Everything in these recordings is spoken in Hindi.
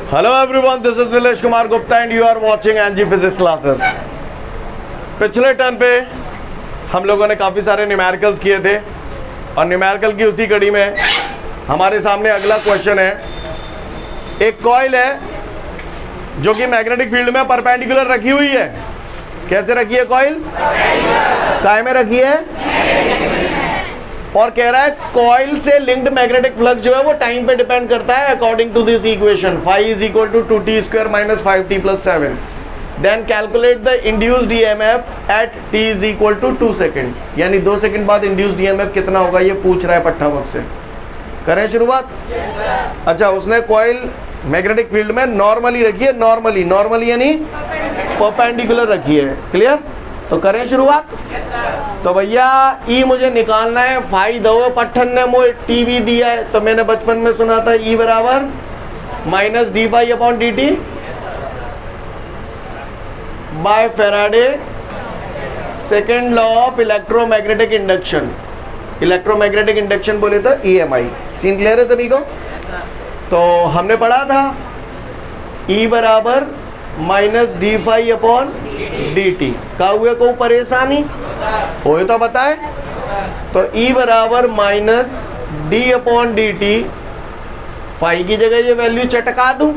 Hello everyone, this is Nilesh Kumar Gupta and you are watching NG Physics classes. पिछले टर्न पे हम लोगों ने काफ़ी सारे न्यूमेरिकल्स किए थे और न्यूमेरिकल की उसी कड़ी में हमारे सामने अगला क्वेश्चन है। एक कॉइल है जो कि मैग्नेटिक फील्ड में परपेंडिकुलर रखी हुई है। कैसे रखी है कॉइल? काय में रखी है? और कह रहा है कॉइल से लिंक्ड मैग्नेटिक फ्लक्स जो है वो टाइम पे डिपेंड करता है according to this equation phi is equal to 2t² minus 5t plus 7। Then calculate the induced EMF at t is equal to 2 second, यानी 2 सेकेंड बाद इंड्यूस्ड ईएमएफ कितना होगा ये पूछ रहा है पट्टा मुझसे। करें शुरुआत? अच्छा, उसने कॉइल मैग्नेटिक फील्ड में नॉर्मली रखी है, नॉर्मली यानी परपेंडिकुलर रखी है। क्लियर? तो करें शुरुआत। तो भैया ई मुझे निकालना है, फाई दो पट्ठन ने मुझे टीवी दिया है, तो मैंने बचपन में सुना था ई बराबर minus D phi upon D T by Faraday second law of electromagnetic induction. Electromagnetic induction बोले तो EMI। सीन क्लियर है सभी को? तो हमने पढ़ा था ई बराबर minus D phi upon D t का हुए को परेशानी हो तो बताए। तो ई बराबर minus d upon D t, phi की जगह ये वैल्यू चटका दूं।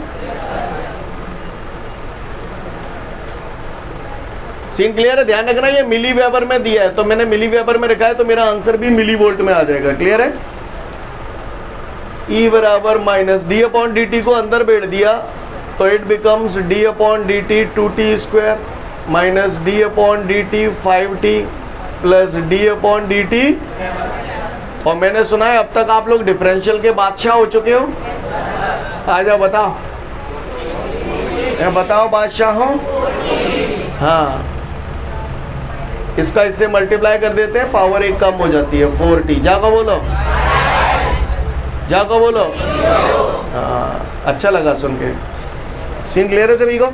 सीन क्लियर है? ध्यान रखना ये मिली वेबर में दिया है, तो मैंने मिली वेबर में रखा है तो मेरा आंसर भी मिली वोल्ट में आ जाएगा। क्लियर है? ई बराबर minus d upon D T को अंदर बैठ दिया तो it becomes D upon D T 2t² minus d upon D T 5t plus D upon D T. और मैंने सुना है अब तक आप लोग डिफरेंशियल के बादशाह हो चुके हो। आ जाओ बताओ, बताओ बादशाह हो। हाँ, इसका इससे मल्टीप्लाई कर देते हैं, पावर एक कम हो जाती है 4t। जाको बोलो, जाको बोलो। हाँ, अच्छा लगा सुन के। सीन क्लियर है सभी को?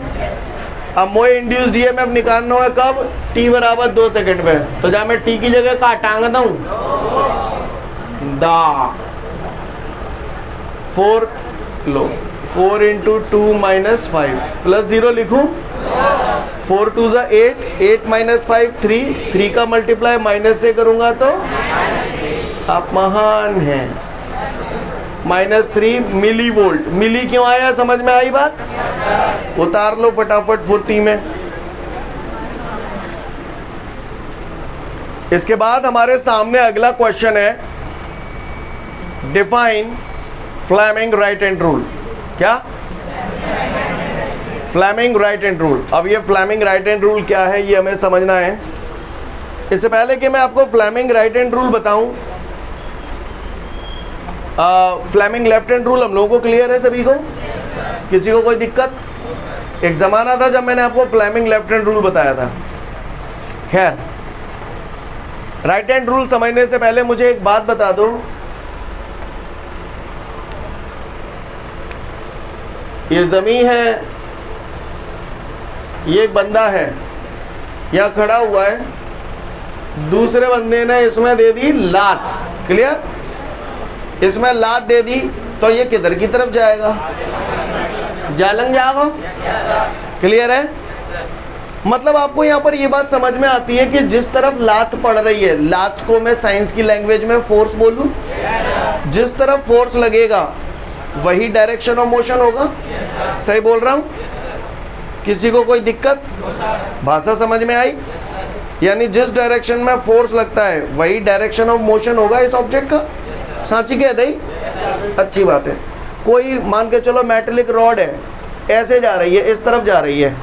अब मोए इंड्यूस्ड ईएमएफ निकालना है कब? t बराबर 2 सेकेंड पे। तो जहाँ मैं t की जगह का टांग दूं दा 4 लो 4 इंटू 2 माइनस 5 प्लस 0 लिखूं। 4 2 ज़ा 8 माइनस 5 3 का मल्टीप्लाई माइनस से करूंगा तो आप महान हैं। -3 मिली वोल्ट। मिली क्यों आया? समझ में आई बात? उतार लो फटाफट फुर्ती में। इसके बाद हमारे सामने अगला क्वेश्चन है, define Fleming right hand rule. क्या? Fleming right hand rule. अब ये फ्लेमिंग राइट हैंड रूल क्या है ये हमें समझना है। इससे पहले कि मैं आपको फ्लेमिंग राइट हैंड रूल बताऊं, फ्लेमिंग लेफ्ट हैंड रूल हम लोगों को क्लियर है सभी को? किसी को कोई दिक्कत? एक ज़माना था जब मैंने आपको फ्लेमिंग लेफ्ट हैंड रूल बताया था। खैर, राइट हैंड रूल समझने से पहले मुझे एक बात बता दो, ये ज़मीन है, ये एक बंदा है या खड़ा हुआ है, दूसरे बंदे ने इसमें दे दी लात। क्लियर? इसमें लात दे दी तो ये किधर की तरफ जाएगा? जालंग जाओ। क्लियर है? मतलब आपको यहाँ पर ये बात समझ में आती है कि जिस तरफ लात पड़ रही है, लात को मैं साइंस की लैंग्वेज में फोर्स बोलूं, जिस तरफ फोर्स लगेगा वही डायरेक्शन ऑफ मोशन होगा। सही बोल रहा हूँ? किसी को कोई दिक्कत? भाषा समझ में आई? यानी जिस डायरेक्शन में फोर्स लगता है वही डायरेक्शन ऑफ मोशन होगा इस ऑब्जेक्ट का। सांची कह दई? अच्छी बात है। कोई मान के चलो मेटेलिक रॉड है, ऐसे जा रही है, इस तरफ जा रही है,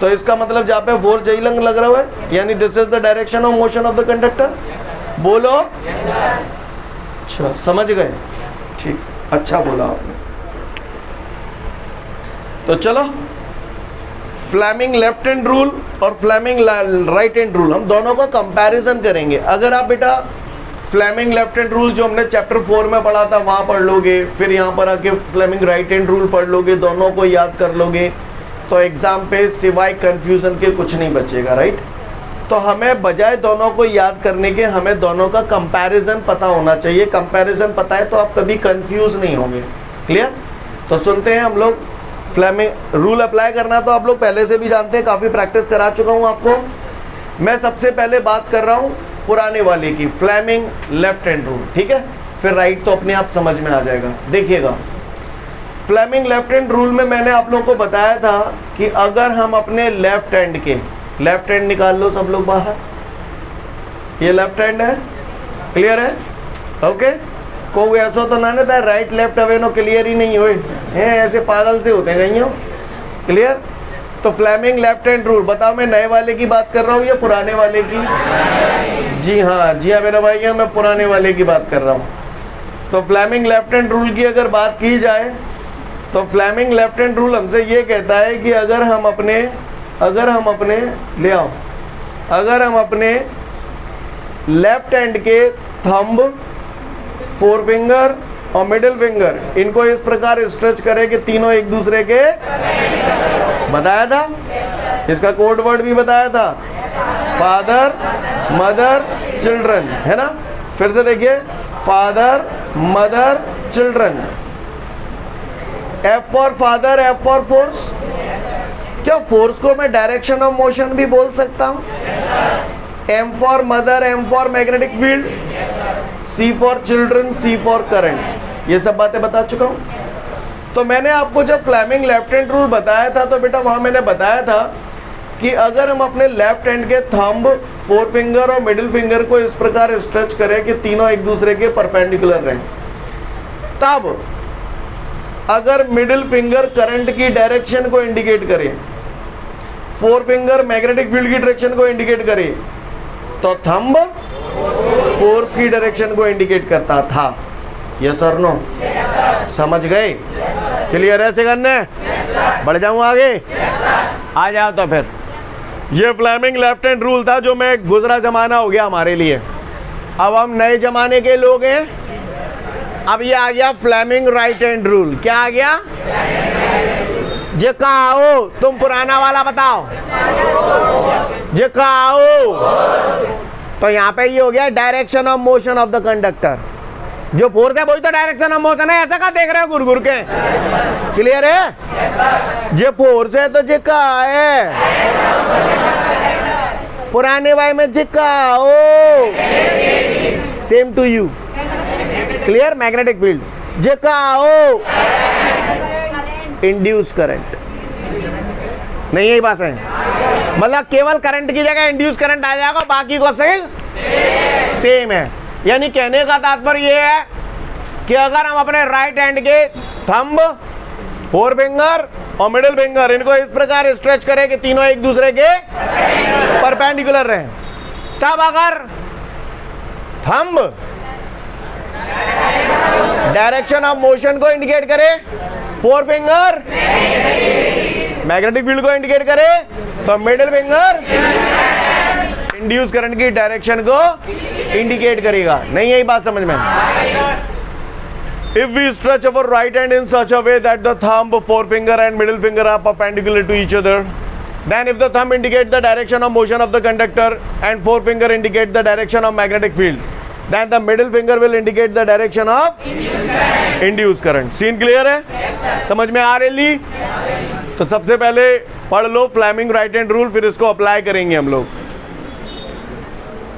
तो इसका मतलब जहाँ पे फोर्स जईलंग लग रहा है, यानी this is the direction of motion of the conductor. बोलो। अच्छा, समझ गए? ठीक, अच्छा बोला आपने। तो चलो, फ्लेमिंग लेफ्ट हैंड रूल और फ्लेमिंग राइट हैंड रूल हम दोनों का कंपैरिजन करेंगे। अगर आप बेटा फ्लेमिंग लेफ्ट हैंड रूल जो हमने चैप्टर 4 में पढ़ा था वहाँ पढ़ लोगे, फिर यहाँ पर आके फ्लेमिंग राइट हैंड रूल पढ़ लोगे, दोनों को याद कर लोगे, तो एग्ज़ाम पे सिवाय कन्फ्यूज़न के कुछ नहीं बचेगा। राइट? तो हमें बजाय दोनों को याद करने के हमें दोनों का कंपैरिजन पता होना चाहिए। कंपैरिजन पता है तो आप कभी कंफ्यूज नहीं होंगे। क्लियर? तो सुनते हैं हम लोग फ्लेमिंग रूल अप्लाई करना तो आप लोग पहले से भी जानते हैं, काफ़ी प्रैक्टिस करा चुका हूँ आपको। मैं सबसे पहले बात कर रहा हूँ पुराने वाले की, फ्लेमिंग लेफ्ट हैंड रूल, ठीक है। फिर राइट तो अपने आप समझ में आ जाएगा। देखिएगा, फ्लेमिंग लेफ्ट हैंड रूल में मैंने आप लोगों को बताया था कि अगर हम अपने लेफ्ट हैंड के, लेफ्ट हैंड निकाल लो सब लोग बाहर, ये लेफ्ट हैंड है, क्लियर है, ओके। कोई ऐसा तो ना था राइट लेफ्ट अवे नो क्लियर ही नहीं हुए हैं, ऐसे पागल से होते हैं कहीं, क्लियर। तो फ्लेमिंग लेफ्ट हैंड रूल, बताओ मैं नए वाले की बात कर रहा हूँ या पुराने वाले की? जी हाँ मेरा भाई है, मैं पुराने वाले की बात कर रहा हूँ। तो फ्लेमिंग लेफ्ट हैंड रूल की अगर बात की जाए तो फ्लेमिंग लेफ्ट हैंड रूल हमसे ये कहता है कि अगर हम अपने ले आओ, अगर हम अपने लेफ्ट हैंड के थंब, फोर फिंगर और मिडिल फिंगर इनको इस प्रकार स्ट्रेच करें कि तीनों एक दूसरे के, बताया था, इसका कोड वर्ड भी बताया था, फादर मदर चिल्ड्रन, है ना। फिर से देखिए, father mother children, F for father, F for force. क्या फोर्स को मैं डायरेक्शन ऑफ मोशन भी बोल सकता हूं? M for mother, M for magnetic field, C for children, C for current. ये सब बातें बता चुका हूं। तो मैंने आपको जब फ्लेमिंग लेफ्ट हैंड रूल बताया था तो बेटा वहां मैंने बताया था कि अगर हम अपने लेफ्ट हैंड के थंब, फोर फिंगर और मिडिल फिंगर को इस प्रकार स्ट्रेच करें कि तीनों एक दूसरे के परपेंडिकुलर रहें, तब अगर मिडिल फिंगर करंट की डायरेक्शन को इंडिकेट करे, फोर फिंगर मैग्नेटिक फील्ड की डायरेक्शन को इंडिकेट करे, तो थंब फोर्स की डायरेक्शन को इंडिकेट करता था। यस और नो? समझ गए? क्लियर है? से करने बढ़ जाऊं आगे? आ जाओ। तो फिर ये फ्लेमिंग लेफ्ट हैंड रूल था जो मैं गुजरा जमाना हो गया हमारे लिए। अब हम नए जमाने के लोग हैं। अब ये आ गया फ्लेमिंग राइट हैंड रूल। क्या आ गया? जे कहो तुम पुराना वाला बताओ, जे कहो। तो यहाँ पे ये हो गया direction of motion of the conductor. जो फोर्स है वही तो डायरेक्शन ऑफ मोशन है। ऐसा क्या देख रहे हो गुर गुर के? क्लियर है? जे फोर्स है तो जे का है, पुराने वाई में जे कहो, same to you. Clear? Magnetic field J कहो, इंड्यूस करंट नहीं, यही बात है। मतलब केवल करंट की जगह इंड्यूस करंट आ जाएगा, बाकी को सेम है। यानी कहने का तात्पर्य यह है कि अगर हम अपने राइट हैंड के थंब, फोर फिंगर और मिडिल फिंगर इनको इस प्रकार स्ट्रेच करें कि तीनों एक दूसरे के परपेंडिकुलर रहें, तब अगर थंब डायरेक्शन ऑफ मोशन को इंडिकेट करे, फोर फिंगर मैग्नेटिक फील्ड को इंडिकेट करे, तो मिडिल फिंगर इंड्यूस करंट की डायरेक्शन को इंडिकेट करेगा। नहीं, यही बात समझ में? If we stretch our right hand in such a way that the thumb, forefinger and middle finger are perpendicular to each other, then if the thumb indicates the direction of motion of the conductor and forefinger indicate the direction of magnetic field, then the middle finger will indicate the direction of induced current. Scene clear है? Yes, समझ में आ रही? तो सबसे पहले पढ़ लो फ्लेमिंग राइट हैंड रूल, फिर इसको अप्लाई करेंगे हम लोग।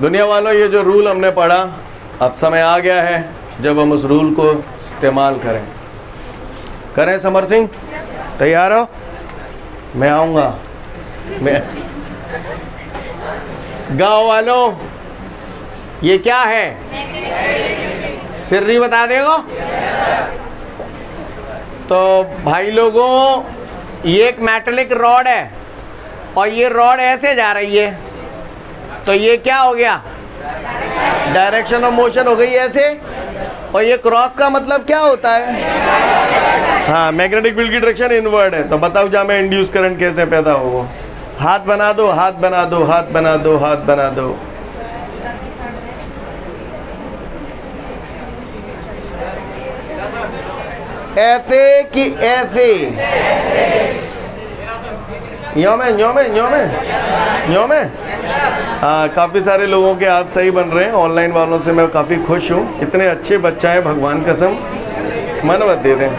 दुनिया वालों, ये जो रूल हमने पढ़ा, अब समय आ गया है जब हम उस रूल को इस्तेमाल करें। समर सिंह, तैयार हो? मैं आऊँगा। मैं गाँव वालों, ये क्या है? सिर्री बता देगा? तो भाई लोगों, ये एक मेटालिक रॉड है और ये रॉड ऐसे जा रही है, तो ये क्या हो गया? डायरेक्शन ऑफ मोशन हो गई ऐसे। और ये क्रॉस का मतलब क्या होता है? हाँ, मैग्नेटिक फील्ड की डायरेक्शन इनवर्ड है। तो बताओ जा मैं इंड्यूस करंट कैसे पैदा होगा? हाथ बना दो, हाथ बना दो, हाथ बना दो, हाथ बना दो। ऐसे कि ऐसे? यो में हाँ, काफ़ी सारे लोगों के हाथ सही बन रहे हैं। ऑनलाइन वालों से मैं काफ़ी खुश हूँ। इतने अच्छे बच्चा है, भगवान कसम मन मत दे दें।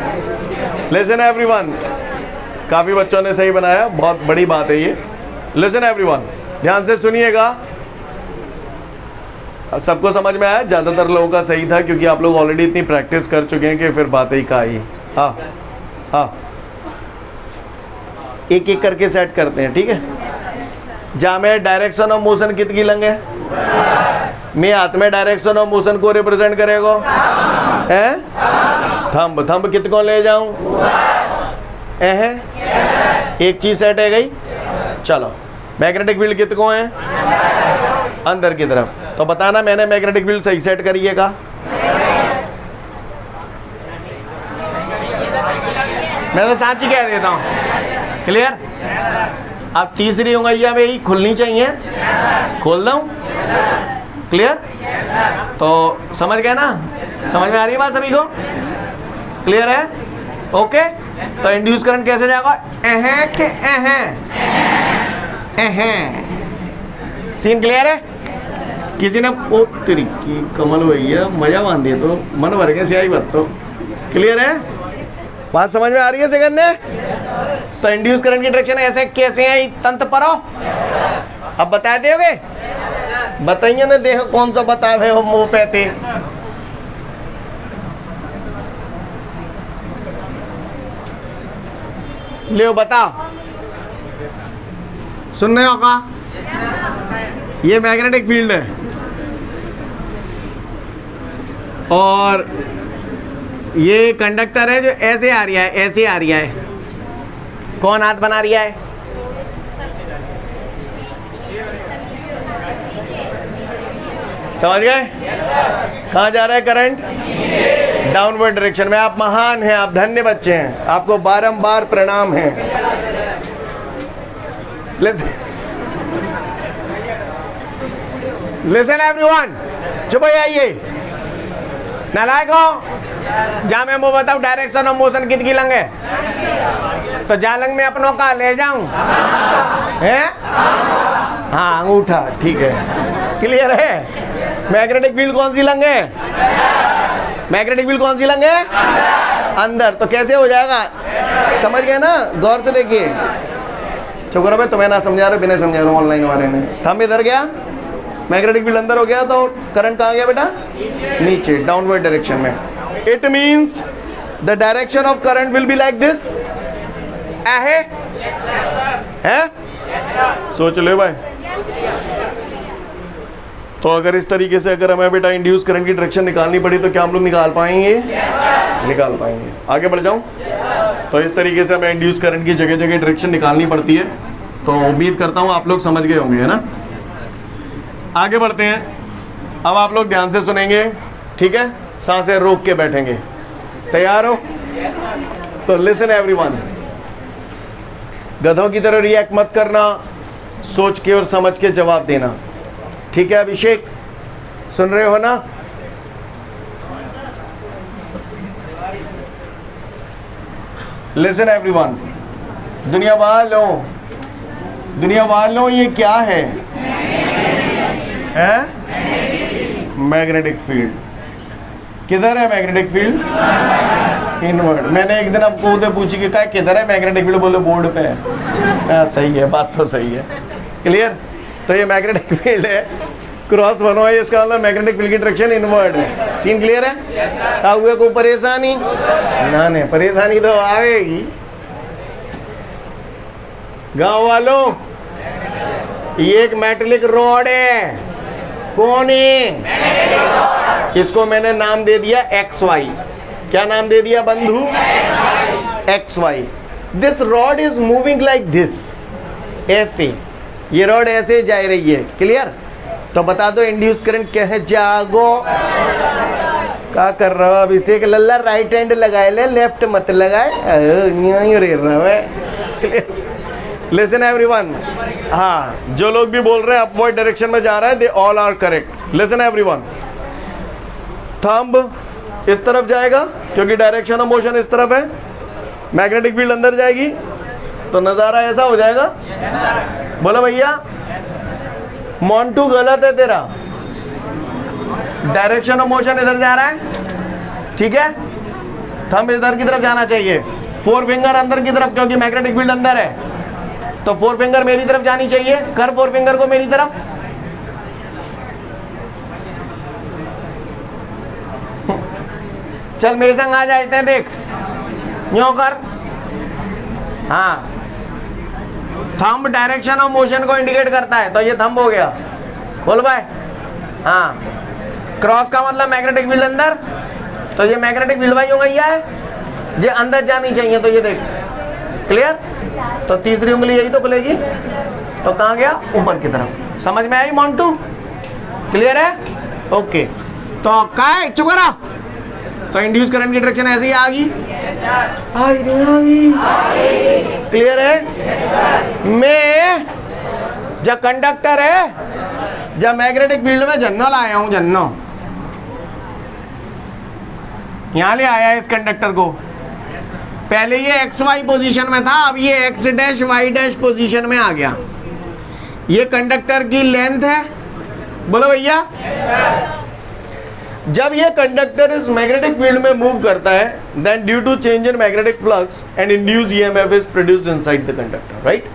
लिसन एवरीवन, काफ़ी बच्चों ने सही बनाया, बहुत बड़ी बात है ये। लिसन एवरीवन, ध्यान से सुनिएगा। सबको समझ में आया? ज़्यादातर लोगों का सही था, क्योंकि आप लोग ऑलरेडी इतनी प्रैक्टिस कर चुके हैं कि फिर बातें ही कहा ही। हाँ हाँ, एक एक करके सेट करते हैं, ठीक है। जहाँ में डायरेक्शन ऑफ मोशन कितनी लंग है? मैं हाथ में डायरेक्शन ऑफ मोशन को रिप्रेजेंट करेगा है। थंब, थंब कितको ले जाऊं? एक चीज सेट है गई। चलो, मैग्नेटिक फील्ड कितको है? अंदर की तरफ। तो बताना मैंने मैग्नेटिक फील्ड सही सेट करिए का। मैं तो सांची कह देता हूँ। क्लियर? अब तीसरी उंगलियां भी खुलनी चाहिए, खोल दूं? क्लियर? तो समझ गए ना? समझ में आ रही है बात सभी को? क्लियर है? ओके। तो इंड्यूस करंट कैसे जाएगा? के सीन क्लियर है? किसी ने ओ तरीकी कमल भैया मजा मान दिया तो मन भर के सियाही बात। तो क्लियर है? बात समझ में आ रही है सेकंड ने? तो इंड्यूस करंट की डायरेक्शन ऐसे कैसे है तंत्र पर हो? अब बता दोगे? बताइए ना, देखो कौन सा बतावे हो मुंह पे थे। ले बताओ, सुन रहे हो का? ये मैग्नेटिक फील्ड है और ये कंडक्टर है जो ऐसे आ रहा है, ऐसे आ रहा है। कौन हाथ बना रहा है? समझ गए? कहाँ जा रहा है करंट? डाउनवर्ड डायरेक्शन में। आप महान हैं, आप धन्य बच्चे हैं, आपको बारंबार प्रणाम है। लिसन एवरीवन, चुप आइए। नालायक हो, जहाँ मैं वो बताऊँ डायरेक्शन ऑफ मोशन कितनी लंग है, तो जा लंग में अपनों का ले जाऊं है? हाँ, अंगूठा, ठीक है। क्लियर है? मैग्नेटिक फील्ड कौन सी लंग है? मैग्नेटिक फील्ड कौन सी लंग है? अंदर। तो कैसे हो जाएगा? समझ गए ना? गौर से देखिए। चुप करो भाई, तुम्हें ना समझा रहे, बिना समझा रहा हूँ ऑनलाइन वाले ने। थंब इधर गया, मैग्नेटिक फील्ड अंदर हो गया, तो करंट कहाँ गया बेटा? नीचे, डाउनवर्ड डायरेक्शन में। It means the direction of current will be like this. है? सोच ले भाई। तो अगर इस तरीके से अगर हमें बेटा इंड्यूस करंट की डायरेक्शन निकालनी पड़ी तो क्या हम लोग निकाल पाएंगे? निकाल पाएंगे। आगे बढ़ जाऊं? तो इस तरीके से हमें इंड्यूस करंट की जगह जगह डायरेक्शन निकालनी पड़ती है। तो उम्मीद करता हूं आप लोग समझ गए होंगे, है ना? आगे बढ़ते हैं। अब आप लोग ध्यान से सुनेंगे, ठीक है? सांसें रोक के बैठेंगे। तैयार हो? तो लिसन एवरीवन, गधों की तरह रिएक्ट मत करना, सोच के और समझ के जवाब देना, ठीक है? अभिषेक, सुन रहे हो ना? लिसन एवरीवन, दुनिया वालों ये क्या है? Magnetic field. किधर है मैग्नेटिक फील्ड? इनवर्ड। मैंने एक दिन आपको उधर पूछी कि क्या किधर है मैग्नेटिक फील्ड, बोले बोर्ड पे है। सही है, बात तो सही है। क्लियर? तो ये मैग्नेटिक फील्ड है, क्रॉस बना है, इसका मतलब मैग्नेटिक फील्ड की डायरेक्शन इनवर्ड है। सीन क्लियर है? हुए को परेशानी ना, नहीं परेशानी तो आएगी। गांव वालों, ये एक मेटलिक रॉड है। कौन है? इसको मैंने नाम दे दिया XY। क्या नाम दे दिया बंधु? XY। This rod is moving like this. ऐसे ये रॉड ऐसे जा रही है। क्लियर? तो बता दो इंड्यूस करंट क्या है? जागो। क्या कर रहा हो अभिषेक लल्ला? राइट हैंड लगाए ले, लेफ्ट मत लगाए। लिसन एवरीवन, हाँ, जो लोग भी बोल रहे हैं अपवर्ड डायरेक्शन में जा रहा है, they all are correct. Listen everyone, thumb इस तरफ जाएगा क्योंकि डायरेक्शन ऑफ मोशन इस तरफ है। मैग्नेटिक फील्ड अंदर जाएगी तो नज़ारा ऐसा हो जाएगा। बोलो भैया, मोन्टू गलत है तेरा, डायरेक्शन ऑफ मोशन इधर जा रहा है, ठीक है? थंब इधर की तरफ जाना चाहिए। फोर फिंगर अंदर की तरफ, क्योंकि मैग्नेटिक फील्ड अंदर है, तो फोर फिंगर मेरी तरफ जानी चाहिए। कर फोर फिंगर को मेरी तरफ। चल मेरे संग आ जाते हैं, देख यूं कर। हाँ, थंब डायरेक्शन ऑफ मोशन को इंडिकेट करता है, तो ये थंब हो गया। बोल भाई। हाँ, क्रॉस का मतलब मैग्नेटिक फील्ड अंदर, तो ये मैग्नेटिक फील्ड भाई होगा, ये है ये अंदर जानी चाहिए, तो ये देख। क्लियर? तो तीसरी उंगली यही तो खुलेगी, तो कहाँ गया? ऊपर की तरफ। समझ में आई मोंटू? क्लियर है? ओके। तो क्या है? चुप करा। तो इंड्यूस करंट की डायरेक्शन ऐसे ही आ गई। क्लियर है? मैं जब कंडक्टर है, जब मैग्नेटिक फील्ड में जन्नो लाया हूं, जन्नो यहां ले आया इस कंडक्टर को। पहले ये एक्स वाई पोजीशन में था, अब ये X dash Y dash position में आ गया। ये कंडक्टर की लेंथ है। बोलो भैया। जब ये कंडक्टर इस मैग्नेटिक फील्ड में मूव करता है, then due to change in magnetic flux and induce EMF is produced inside the conductor, right?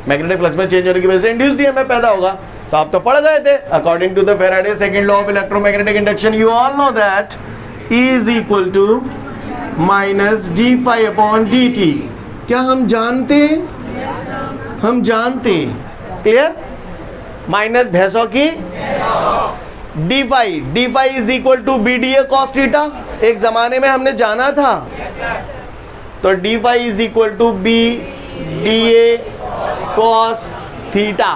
Magnetic flux में चेंज होने की वजह से इंड्यूस्ड ईएमएफ पैदा होगा। तो आप तो पढ़ गए थे, according to the Faraday second law of electromagnetic induction, you all know that E is equal to minus D phi upon D t. क्या हम जानते? हम जानते। क्लियर? माइनस भैंसों की d phi is equal to B d A cos theta. एक जमाने में हमने जाना था, तो d phi is equal to B d A cos theta.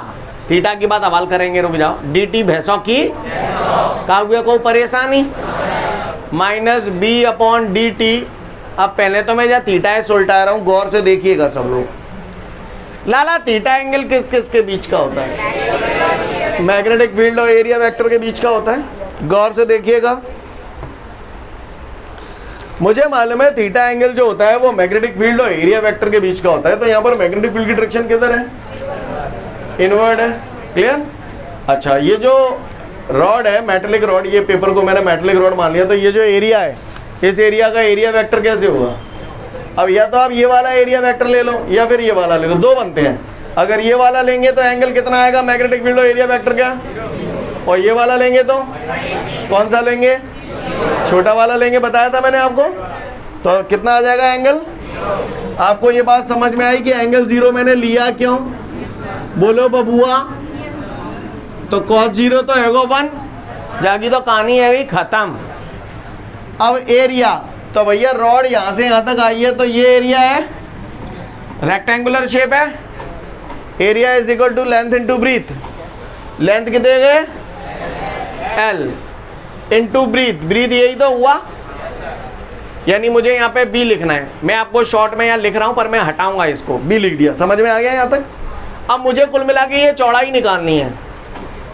Theta की बात हवाल करेंगे, रुक जाओ। डी टी भैंसों की काव्य को परेशानी, minus B upon D t. अब पहले तो मैं जहाँ थीटा है उल्टा रहा हूँ, गौर से देखिएगा सब लोग। लाला थीटा एंगल किस किस के बीच का होता है? मैग्नेटिक फील्ड और एरिया वेक्टर के बीच का होता है। गौर से देखिएगा। मुझे मालूम है थीटा एंगल जो होता है वो मैग्नेटिक फील्ड और एरिया वेक्टर के बीच का होता है। तो यहाँ पर मैग्नेटिक फील्ड की डायरेक्शन किधर है? इनवर्ड है। क्लियर? अच्छा, ये जो रॉड है मेटेलिक रॉड, ये पेपर को मैंने मेटेलिक रॉड मान लिया, तो ये जो एरिया है, इस एरिया का एरिया वेक्टर कैसे होगा? अब या तो आप ये वाला एरिया वेक्टर ले लो या फिर ये वाला ले लो, दो बनते हैं। अगर ये वाला लेंगे तो एंगल कितना आएगा मैग्नेटिक फील्ड और एरिया वेक्टर का, और ये वाला लेंगे तो कौन सा लेंगे? छोटा वाला लेंगे, बताया था मैंने आपको। तो कितना आ जाएगा एंगल? आपको ये बात समझ में आई कि एंगल जीरो मैंने लिया क्यों? बोलो बबुआ। तो cos जीरो तो है 1, जागी तो कहानी है खत्म। अब एरिया, तो भैया रॉड यहाँ से यहाँ तक आई है, तो ये एरिया है, रेक्टेंगुलर शेप है। Area is equal to length into breadth. Length कितने गए? L into breathe. ब्रीथ यही तो हुआ, यानी मुझे यहाँ पे B लिखना है। मैं आपको शॉर्ट में यहाँ लिख रहा हूँ, पर मैं हटाऊंगा इसको, B लिख दिया। समझ में आ गया यहाँ तक? अब मुझे कुल मिला के ये चौड़ाई निकालनी है।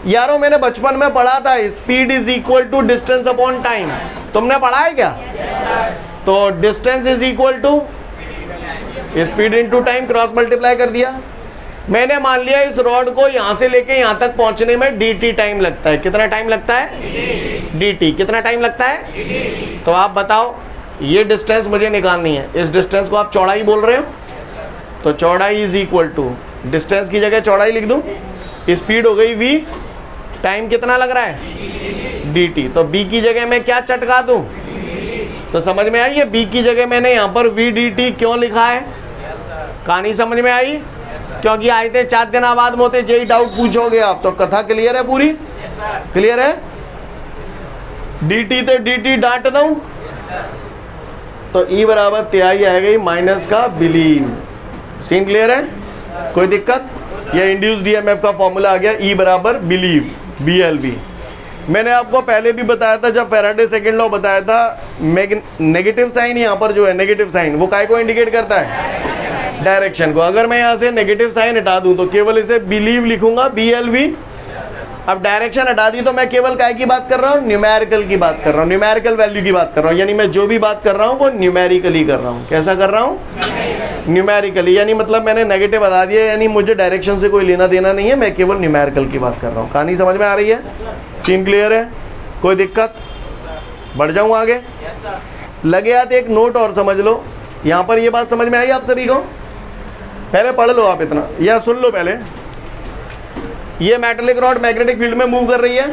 यारों मैंने बचपन में पढ़ा था speed is equal to distance upon time. तुमने पढ़ा है क्या? तो distance is equal to speed into time, cross multiply कर दिया। मैंने मान लिया इस रॉड को यहाँ से लेके यहाँ तक पहुँचने में dt टाइम लगता है। कितना टाइम लगता है? dt कितना टाइम लगता है? तो आप बताओ, ये डिस्टेंस मुझे निकालनी है। इस डिस्टेंस को आप चौड़ाई बोल रहे हो, तो चौड़ाई इज इक्वल टू, डिस्टेंस की जगह चौड़ाई लिख दूँ, स्पीड हो गई v, टाइम कितना लग रहा है? dt। तो b की जगह मैं क्या चटका दूं? तो समझ में आई है? b की जगह मैंने यहाँ पर v dt क्यों लिखा है? कहानी समझ में आई? क्योंकि आए थे 4 दिन बाद मोते यही डाउट पूछोगे आप। तो कथा क्लियर है पूरी? क्लियर है? dt तो dt डांट दूं, तो e बराबर तिहाई आएगा माइनस का बिलीव। सीन क्लियर है? कोई दिक्कत? ये इंड्यूस्ड ईएमएफ का फॉर्मूला आ गया, E बराबर बिलीव, BLV। मैंने आपको पहले भी बताया था, जब फैराडे सेकंड लॉ बताया था, नेगेटिव साइन यहाँ पर जो है, नेगेटिव साइन वो काय को इंडिकेट करता है? डायरेक्शन को। अगर मैं यहाँ से नेगेटिव साइन हटा दूँ तो केवल इसे बिलीव लिखूंगा, BLV। अब डायरेक्शन हटा दी तो मैं केवल काय की बात कर रहा हूँ? न्यूमेरिकल की बात कर रहा हूँ, न्यूमेरिकल वैल्यू की बात कर रहा हूँ। यानी मैं जो भी बात कर रहा हूँ वो न्यूमेरिकली कर रहा हूँ। कैसा कर रहा हूँ? न्यूमेरिकली। यानी मतलब मैंने नेगेटिव बता दिया, यानी मुझे डायरेक्शन से कोई लेना देना नहीं है, मैं केवल न्यूमेरिकल की बात कर रहा हूँ। कहानी समझ में आ रही है? सीन क्लियर है? कोई दिक्कत? बढ़ जाऊँ आगे? लगे हाथ एक नोट और समझ लो, यहाँ पर ये बात समझ में आई आप सभी को? पहले पढ़ लो आप इतना, या सुन लो पहले। ये मेटेलिक रॉड मैग्नेटिक फील्ड में मूव कर रही है।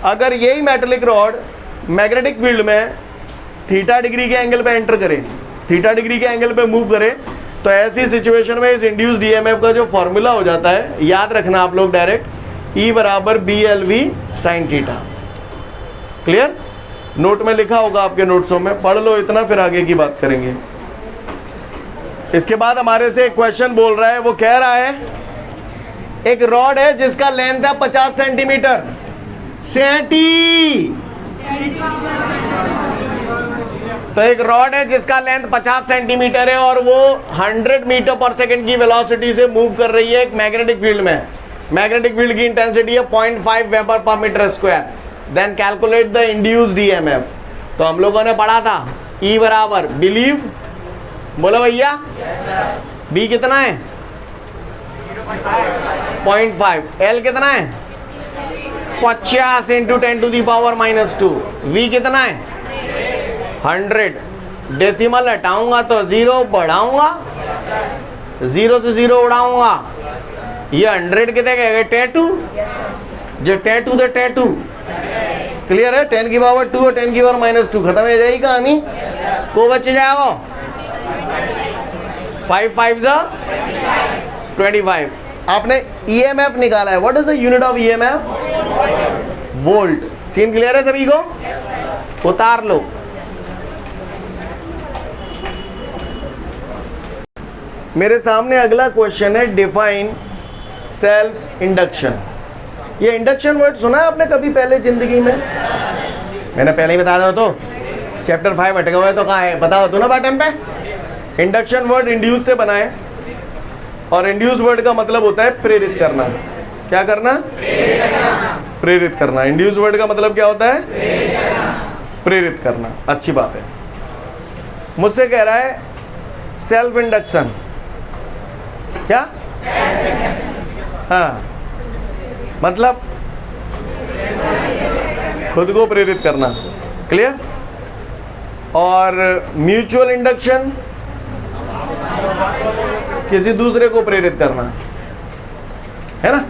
अगर यही मेटेलिक रॉड मैग्नेटिक फील्ड में थीटा डिग्री के एंगल पे एंटर करे, थीटा डिग्री के एंगल पे मूव करे, तो ऐसी सिचुएशन में इस इंड्यूस्ड ईएमएफ का जो फॉर्मूला हो जाता है, याद रखना आप लोग डायरेक्ट, E बराबर BLV sine theta. Clear? Note में लिखा होगा आपके नोट्सों में, पढ़ लो इतना, फिर आगे की बात करेंगे। इसके बाद हमारे से एक क्वेश्चन बोल रहा है, वो कह रहा है एक रॉड है जिसका लेंथ है 50 सेंटीमीटर। तो एक रॉड है जिसका लेंथ 50 सेंटीमीटर है और वो 100 मीटर पर सेकंड की वेलोसिटी से मूव कर रही है एक मैग्नेटिक फील्ड में। मैग्नेटिक फील्ड की इंटेंसिटी है 0.5 weber per metre square. Then calculate the induced EMF. तो हम लोगों ने पढ़ा था E बराबर बिलीव, बोलो भैया, B कितना है 0.5, L कितना है 50 into 10 to the power -2, V कितना है 100। डेसिमल हटाऊंगा तो 0, बढ़ाऊंगा 0 से 0 उड़ाऊंगा, ये 100 कितने कहेंगे टैटू, जो टैटू दे टैटू। क्लियर है? 10 की पावर 2 और 10 की पावर -2, खत्म हो जाएगी कहानी। को बच जाएगा 5 5 25। आपने ईएमएफ निकाला है। What is the unit of EMF? Volt. Scene clear है सभी को? उतार लो। मेरे सामने अगला क्वेश्चन है, डिफाइन सेल्फ इंडक्शन। ये इंडक्शन वर्ड सुना है आपने कभी पहले जिंदगी में? मैंने पहले ही बता दो, तो चैप्टर 5 अटका हुआ है तो कहाँ है, पता हो तो ना बात टाइम पे। इंडक्शन वर्ड इंड्यूस से बना है, और इंड्यूस वर्ड का मतलब होता है प्रेरित करना। क्या करना? प्रेरित करना। इंड्यूस वर्ड का मतलब क्या होता है? प्रेरित करना। अच्छी बात है। मुझसे कह रहा है सेल्फ इंडक्शन। क्या? हाँ, मतलब खुद को प्रेरित करना। क्लियर? और म्यूचुअल इंडक्शन, किसी दूसरे को प्रेरित करना, है ना।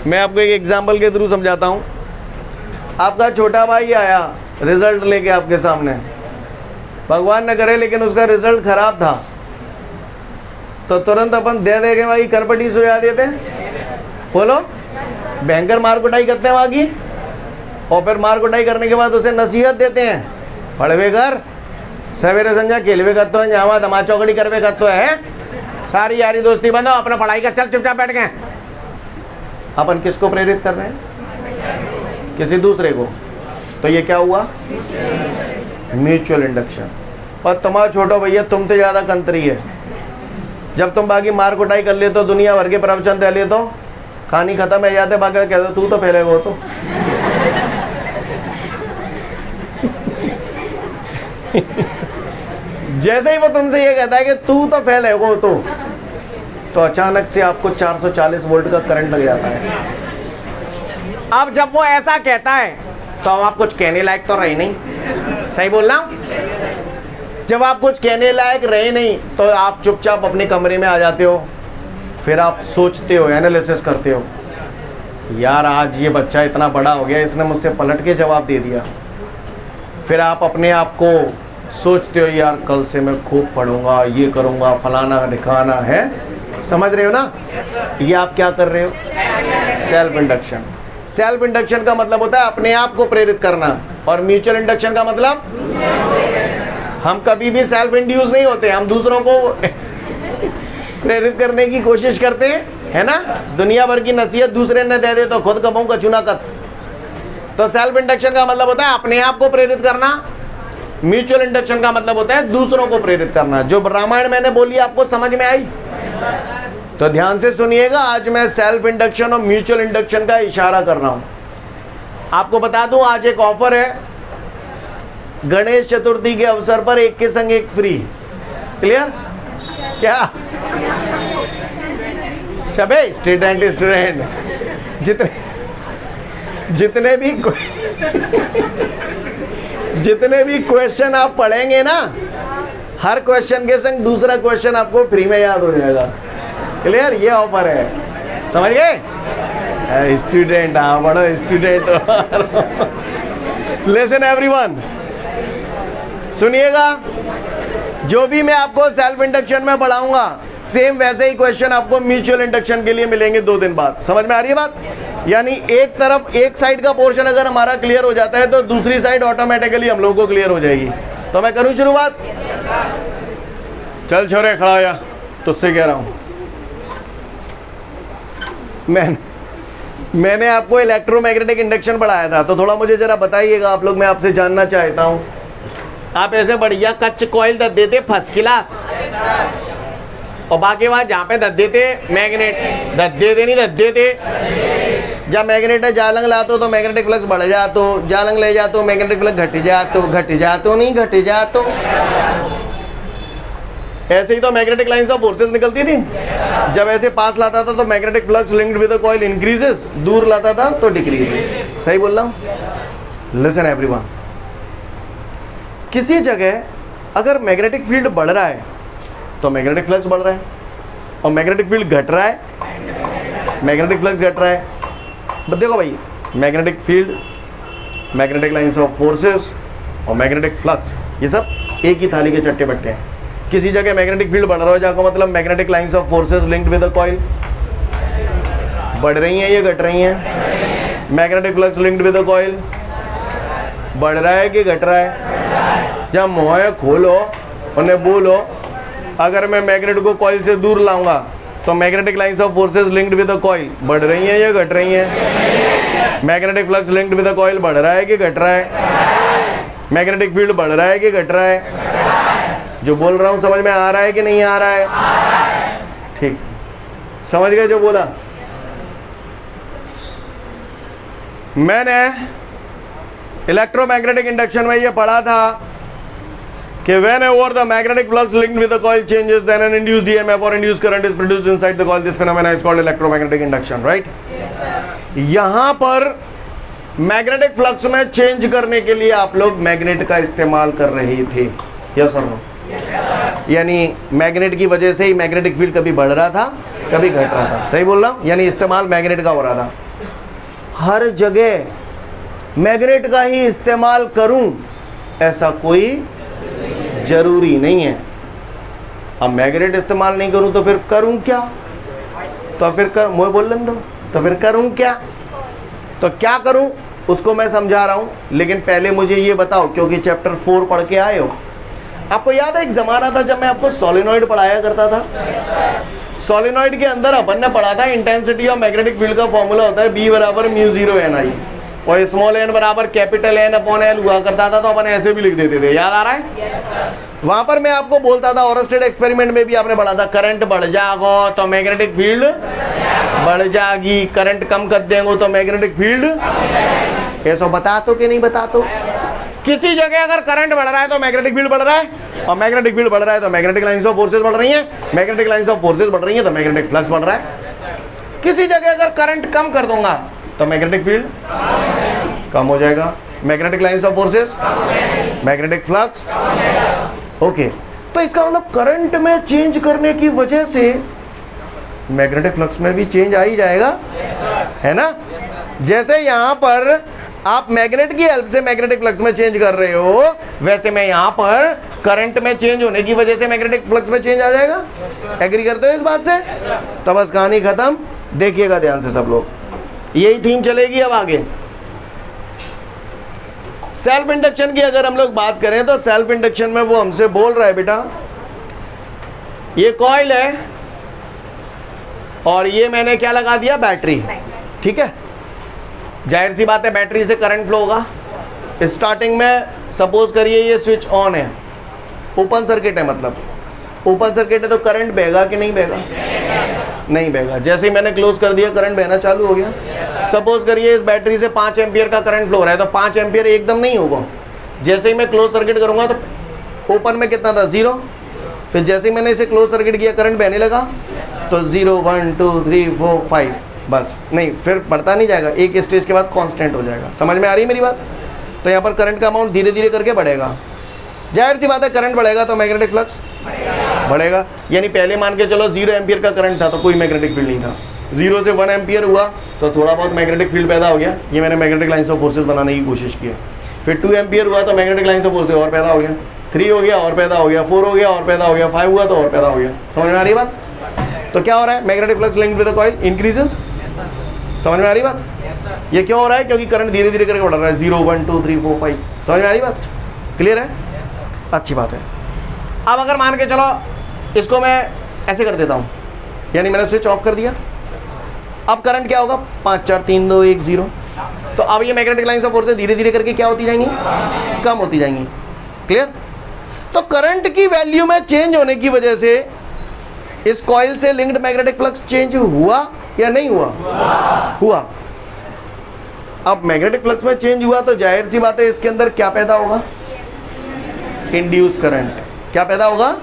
मैं आपको एक एग्जाम्पल के थ्रू समझाता हूँ। आपका छोटा भाई आया रिजल्ट लेके आपके सामने, भगवान न करे लेकिन उसका रिजल्ट खराब था, तो तुरंत अपन दे देंगे भाई करपटी सुझा देते हैं, बोलो, भयंकर मार कुटाई करते हैं वहाँ की, और फिर मार कुटाई करने के बाद उसे नसीहत देते हैं, पढ़वे कर, सवेरे संजा खेलवे करते हैं, जहाँ दमा चौकड़ी करवे करते है, सारी यारी दोस्ती बंद हो, अपना पढ़ाई का चल, चुपचाप बैठ गए। अपन किसको प्रेरित कर रहे हैं? किसी दूसरे को। तो ये क्या हुआ? Mutual induction. और तुम्हारा छोटा भैया तुमसे ज़्यादा कंतरी है। जब तुम बाकी मार कुटाई कर ले तो दुनिया भर के प्रवचन दे ले तो कहानी खत्म है, जाते बाकी कह दो तू तो पहले वो तो जैसे ही वो तुमसे ये कहता है कि तू तो फेल है वो तो अचानक से आपको 440 वोल्ट का करंट लग जाता है। अब जब वो ऐसा कहता है तो अब आप कुछ कहने लायक तो रहे नहीं, सही बोल रहा हूं? जब आप कुछ कहने लायक रहे नहीं तो आप चुपचाप अपने कमरे में आ जाते हो, फिर आप सोचते हो, एनालिसिस करते हो, यार आज ये बच्चा इतना बड़ा हो गया, इसने मुझसे पलट के जवाब दे दिया। फिर आप अपने आप को सोचते हो, यार कल से मैं खूब पढ़ूंगा, ये करूंगा, फलाना ढिकाना है। समझ रहे हो ना? ये आप क्या कर रहे हो? Self induction. सेल्फ इंडक्शन का मतलब होता है अपने आप को प्रेरित करना, और म्यूचुअल इंडक्शन का मतलब हम कभी भी सेल्फ इंड्यूस नहीं होते, हम दूसरों को प्रेरित करने की कोशिश करते हैं, है ना। दुनिया भर की नसीहत दूसरे ने दे दे तो खुद कबूं का चुना कत। तो सेल्फ इंडक्शन का मतलब होता है अपने आप को प्रेरित करना, म्यूचुअल इंडक्शन का मतलब होता है दूसरों को प्रेरित करना। जो रामायण मैंने बोली आपको समझ में आई? तो ध्यान से सुनिएगा, आज मैं सेल्फ इंडक्शन और म्यूचुअल इंडक्शन का इशारा कर रहा हूं। आपको बता दूं आज एक ऑफर है, गणेश चतुर्थी के अवसर पर एक के संग एक फ्री। क्लियर? क्या छबे स्टूडेंट जितने भी क्वेश्चन आप पढ़ेंगे ना, हर क्वेश्चन के संग दूसरा क्वेश्चन आपको फ्री में याद हो जाएगा। क्लियर? ये ऑफर है, समझ गए? स्टूडेंट, हाँ बड़ो स्टूडेंट। लिसन एवरीवन, सुनिएगा, जो भी मैं आपको सेल्फ इंडक्शन में पढ़ाऊंगा सेम वैसे ही क्वेश्चन आपको म्यूचुअल इंडक्शन के लिए मिलेंगे 2 दिन बाद। समझ में आ रही है बात? यानी एक तरफ एक साइड का पोर्शन अगर हमारा क्लियर हो जाता है तो दूसरी साइड ऑटोमेटिकली हम लोगों को क्लियर हो जाएगी। तो मैं करूं शुरुआत? चल छोरे खड़ा हो जा, तुझसे कह रहा हूं। मैंने आपको इलेक्ट्रोमैग्नेटिक इंडक्शन पढ़ाया था, तो थोड़ा मुझे जरा बताइएगा आप लोग, मैं आपसे जानना चाहता हूं। आप ऐसे बढ़िया कच्च कॉइल दे देते फर्स्ट क्लास, और बाकी वहां जहाँ पे दे देते मैग्नेट दे देते नहीं दे देते। जब मैग्नेट जालंग लातो तो मैग्नेटिक फ्लक्स बढ़ जातो, जालंग ले जातो मैग्नेटिक फ्लक्स घट जातो नहीं घट जातो। ऐसे ही तो मैग्नेटिक लाइंस ऑफ फोर्सेस निकलती थी। जब ऐसे पास लाता था तो magnetic flux linked with the coil increases, दूर लाता था तो डिक्रीजेस। सही बोल रहा हूँ? लिसन एवरीवन, किसी जगह अगर मैग्नेटिक फील्ड बढ़ रहा है तो मैग्नेटिक फ्लक्स बढ़ रहा है, और मैग्नेटिक फील्ड घट रहा है मैग्नेटिक फ्लक्स घट रहा है। बस देखो भाई, magnetic field, magnetic lines of forces और मैग्नेटिक फ्लक्स, ये सब एक ही थाली के चट्टे बट्टे हैं। किसी जगह मैग्नेटिक फील्ड बढ़ रहा हो जाको मतलब magnetic lines of forces linked with the coil बढ़ रही हैं, ये घट रही हैं। Magnetic flux linked with the coil बढ़ रहा है कि घट रहा है? जब मुँह खोलो उन्हें बोलो, अगर मैं मैग्नेट को कॉइल से दूर लाऊंगा तो magnetic lines of forces linked with the coil बढ़ रही हैं या घट रही हैं? Magnetic flux linked with the coil बढ़ रहा है कि घट रहा है? मैग्नेटिक फील्ड बढ़ रहा है कि घट रहा है? जो बोल रहा हूं समझ में आ रहा है कि नहीं आ रहा है? ठीक, समझ गए जो बोला? मैंने इलेक्ट्रोमैग्नेटिक इंडक्शन में ये पढ़ा था कि whenever the magnetic flux linked with the coil changes, then an induced EMF or induced current is produced inside the coil. This phenomena is called electromagnetic induction, right? यहाँ पर मैग्नेटिक फ्लक्स में चेंज करने के लिए आप लोग मैग्नेट का इस्तेमाल कर रहे थे, यस और नो? यानी मैग्नेट की वजह से ही मैग्नेटिक फील्ड कभी बढ़ रहा था कभी घट रहा था। सही बोल रहा हूँ? यानी इस्तेमाल मैग्नेट का हो रहा था। हर जगह मैग्नेट का ही इस्तेमाल करूं ऐसा कोई जरूरी नहीं है। अब मैग्नेट इस्तेमाल नहीं करूं तो फिर करूं क्या? तो फिर कर मुझे बोल लें तो फिर करूं क्या? तो क्या करूं उसको मैं समझा रहा हूं, लेकिन पहले मुझे ये बताओ, क्योंकि चैप्टर 4 पढ़ के आए हो, आपको याद है एक जमाना था जब मैं आपको सोलेनॉइड पढ़ाया करता था? सोलेनॉइड के अंदर अपन ने पढ़ा था इंटेंसिटी ऑफ मैग्नेटिक फील्ड का फॉर्मूला होता है B बराबर μ0 Ni, और स्मॉल n बराबर कैपिटल N अपॉन L हुआ करता था, तो अपन ऐसे भी लिख देते थे। याद आ रहा है? वहां पर मैं आपको बोलता था, ओरस्टेड एक्सपेरिमेंट में भी आपने पढ़ा था, करंट बढ़ जाएगा तो मैग्नेटिक फील्ड बढ़ जाएगी, करंट कम कर देंगे तो मैग्नेटिक फील्ड। ऐसा बता तो कि नहीं बता? तो किसी जगह अगर करंट बढ़ रहा है तो मैग्नेटिक फील्ड बढ़ रहा है, और मैग्नेटिक फील्ड बढ़ रहा है तो मैग्नेटिक लाइंस ऑफ फोर्सेस बढ़ रही हैं, मैग्नेटिक लाइंस ऑफ फोर्सेस बढ़ रही हैं तो मैग्नेटिक फ्लक्स बढ़ रहा है। किसी जगह अगर करंट कम कर दूंगा तो मैग्नेटिक फील्ड कम हो जाएगा, magnetic lines of forces, magnetic flux. Okay, तो इसका मतलब करंट में चेंज करने की वजह से मैग्नेटिक फ्लक्स में भी चेंज आ ही जाएगा, है ना? जैसे यहाँ पर आप मैग्नेट की हेल्प से मैग्नेटिक फ्लक्स में चेंज कर रहे हो, वैसे मैं यहाँ पर करंट में चेंज होने की वजह से मैग्नेटिक फ्लक्स में चेंज आ जाएगा। एग्री करते हो इस बात से? तो बस कहानी खत्म। देखिएगा ध्यान से सब लोग, यही थीम चलेगी अब आगे। सेल्फ इंडक्शन की अगर हम लोग बात करें तो सेल्फ इंडक्शन में वो हमसे बोल रहा है, बेटा ये कॉइल है और ये मैंने क्या लगा दिया? बैटरी। ठीक है, जाहिर सी बात है बैटरी से करंट फ्लो होगा। स्टार्टिंग में सपोज करिए ये स्विच ऑन है, ओपन सर्किट है, मतलब ओपन सर्किट है तो करंट बहेगा कि नहीं बहेगा? नहीं बहेगा। जैसे ही मैंने क्लोज कर दिया करंट बहना चालू हो गया। सपोज करिए इस बैटरी से 5 एम्पियर का करंट फ्लो हो रहा है, तो 5 एम्पियर एकदम नहीं होगा। जैसे ही मैं क्लोज सर्किट करूंगा तो ओपन में कितना था? 0। फिर जैसे ही मैंने इसे क्लोज सर्किट किया करंट बहने लगा तो 0 1 2 3 4 5, बस नहीं, फिर बढ़ता नहीं जाएगा, एक स्टेज के बाद कांस्टेंट हो जाएगा। समझ में आ रही है मेरी बात? तो यहाँ पर करंट का अमाउंट धीरे धीरे करके बढ़ेगा। जाहिर सी बात है करंट बढ़ेगा तो मैग्नेटिक फ्लक्स बढ़ेगा। यानी पहले मान के चलो 0 एम्पियर का करंट था तो कोई मैग्नेटिक फील्ड नहीं था, 0 से 1 एम्पियर हुआ तो थोड़ा बहुत मैग्नेटिक फील्ड पैदा हो गया। ये मैंने मैग्नेटिक लाइन्स ऑफ फोर्सेस बनाने की कोशिश की है। फिर 2 एम्पियर हुआ तो मैग्नेटिक लाइन्स ऑफ फोर्सेस और पैदा हो गया, 3 हो गया और पैदा हो गया, 4 हो गया और पैदा हो गया, 5 हुआ तो और पैदा हो गया। समझ में आ रही बात? तो क्या हो रहा है, magnetic flux linked with the coil increases. समझ में आ रही बात? ये क्यों हो रहा है? क्योंकि करंट धीरे धीरे करके बढ़ रहा है, 0 1 2 3 4 5। समझ में आ रही बात? क्लियर है? अच्छी बात है। अब अगर मान के चलो इसको मैं ऐसे कर देता हूँ, यानी मैंने स्विच ऑफ कर दिया, अब करंट क्या होगा, 5 4 3 2 1 0। तो अब ये मैग्नेटिक लाइन्स ऑफ फोर्सेस धीरे धीरे करके क्या होती जाएंगी, कम होती जाएंगी। क्लियर? तो करंट की वैल्यू में चेंज होने की वजह से इस कॉइल से लिंक्ड मैग्नेटिक फ्लक्स चेंज हुआ या नहीं हुआ? हुआ। अब मैग्नेटिक फ्लक्स में चेंज हुआ तो जाहिर सी बात है इसके अंदर क्या पैदा होगा, इंड्यूस करंट। क्या पैदा होगा?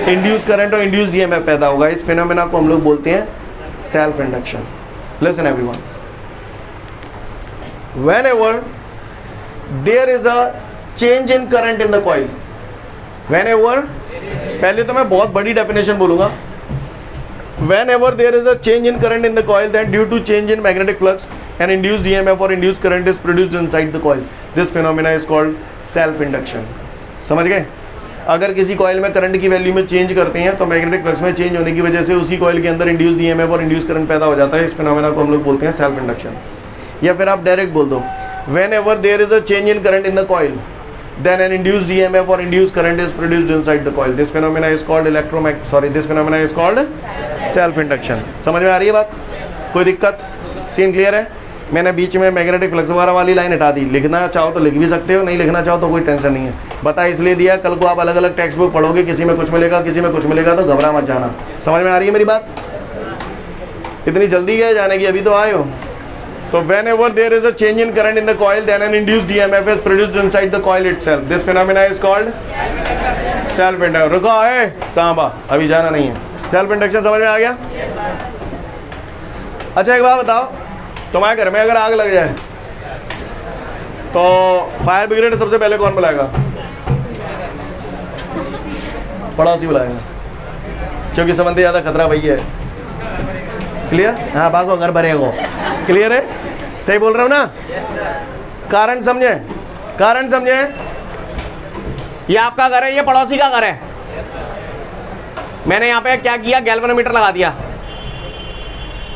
इंड्यूस करंट और इंड्यूस ईएमएफ पैदा होगा। इस फिनोमेना को हम लोग बोलते हैं self induction. Listen everyone, whenever there is a change in current in the coil, whenever, पहले तो मैं बहुत बड़ी डेफिनेशन बोलूंगा, whenever there is a change in current in the coil, then due to change in magnetic flux an induced EMF or induced current is produced inside the coil. This phenomena is called self induction. समझ गए? अगर किसी कॉइल में करंट की वैल्यू में चेंज करते हैं तो मैग्नेटिक फ्लक्स में चेंज होने की वजह से उसी कॉइल के अंदर इंड्यूस्ड ईएमएफ और इंड्यूस्ड करंट पैदा हो जाता है। इस फिनोमेना को हम लोग बोलते हैं सेल्फ इंडक्शन। या फिर आप डायरेक्ट बोल दो, whenever there is a change in current in the coil, then an induced EMF or induced current is produced inside the coil. This phenomena is called this phenomena is called self induction. समझ में आ रही है बात? कोई दिक्कत? सीन क्लियर है? मैंने बीच में मैग्नेटिक फ्लक्स वगैरह वाली लाइन हटा दी, लिखना चाहो तो लिख भी सकते हो, नहीं लिखना चाहो तो कोई टेंशन नहीं है। बता इसलिए दिया, कल को आप अलग अलग टेक्स्ट बुक पढ़ोगे, किसी में कुछ मिलेगा किसी में कुछ मिलेगा, तो घबरा मत जाना। समझ में आ रही है मेरी बात? इतनी जल्दी क्या जाने की, अभी तो आए हो। तो whenever there is a change in current in the coil, then an induced EMF is produced inside the coil itself. This phenomena is called self induction. रुको है सांबा, अभी जाना नहीं है। सेल्फ इंडक्शन समझ में आ गया? अच्छा एक बात बताओ, तुम्हारे घर में अगर आग लग जाए तो फायर ब्रिगेड सबसे पहले कौन बुलाएगा? पड़ोसी बुलाएगा, क्योंकि समझते ज़्यादा खतरा वही है। क्लियर? हाँ, भागो घर भरेगो। क्लियर है? सही बोल रहा हूँ ना? कारण समझे? कारण समझे? ये आपका घर है, ये पड़ोसी का घर है। मैंने यहाँ पे क्या किया, गैल्वेनोमीटर लगा दिया।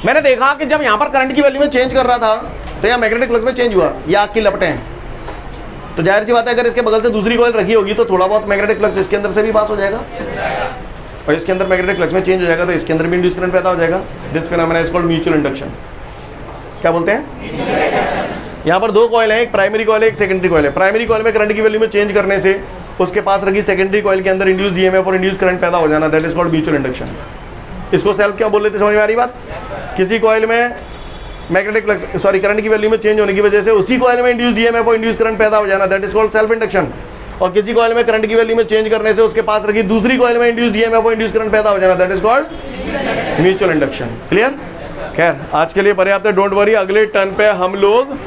मैंने देखा कि जब यहाँ पर करंट की वैल्यू में चेंज कर रहा था तो यहाँ मैग्नेटिक फ्लक्स में चेंज हुआ, ये आग की लपटें हैं। तो जाहिर सी बात है अगर इसके बगल से दूसरी कॉइल रखी होगी तो थोड़ा बहुत मैग्नेटिक फ्लक्स इसके अंदर से भी पास हो जाएगा और इसके अंदर मैग्नेटिक फ्लक्स में चेंज हो जाएगा तो इसके अंदर भी इंड्यूस करंट पैदा हो जाएगा। This phenomena is called mutual induction. क्या बोलते हैं? यहाँ पर दो कॉइल हैं, एक प्राइमरी कॉइल है, एक सेकेंडरी कॉइल है। प्राइमरी कॉइल में करंट की वैल्यू में चेंज करने से उसके पास रखी सेकेंडरी कॉइल के अंदर इंड्यूस ईएमएफ और इंड्यूस करंट पैदा हो जाना, that is called mutual induction. इसको सेल्फ क्या बोल लेते, समझ में आ रही बात? किसी कॉइल में मैग्नेटिक फ्लक्स करंट की वैल्यू में चेंज होने की वजह से उसी कॉइल में इंड्यूस्ड ईएमएफ और इंड्यूस करंट पैदा हो जाना, that is called self induction. और किसी कॉइल में करंट की वैल्यू में चेंज करने से उसके पास रखी दूसरी कॉइल में इंड्यूस्ड ईएमएफ और इंड्यूस करंट पैदा हो जाना, that is called mutual induction. Clear? खैर आज के लिए पर्याप्त है, डोंट वरी। अगले टर्न पे हम लोग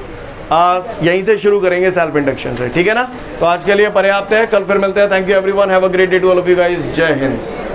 यहीं से शुरू करेंगे सेल्फ इंडक्शन से, ठीक है ना? तो आज के लिए पर्याप्त है, कल फिर मिलते हैं। Thank you everyone, have a great day to all of you guys. Jai Hind.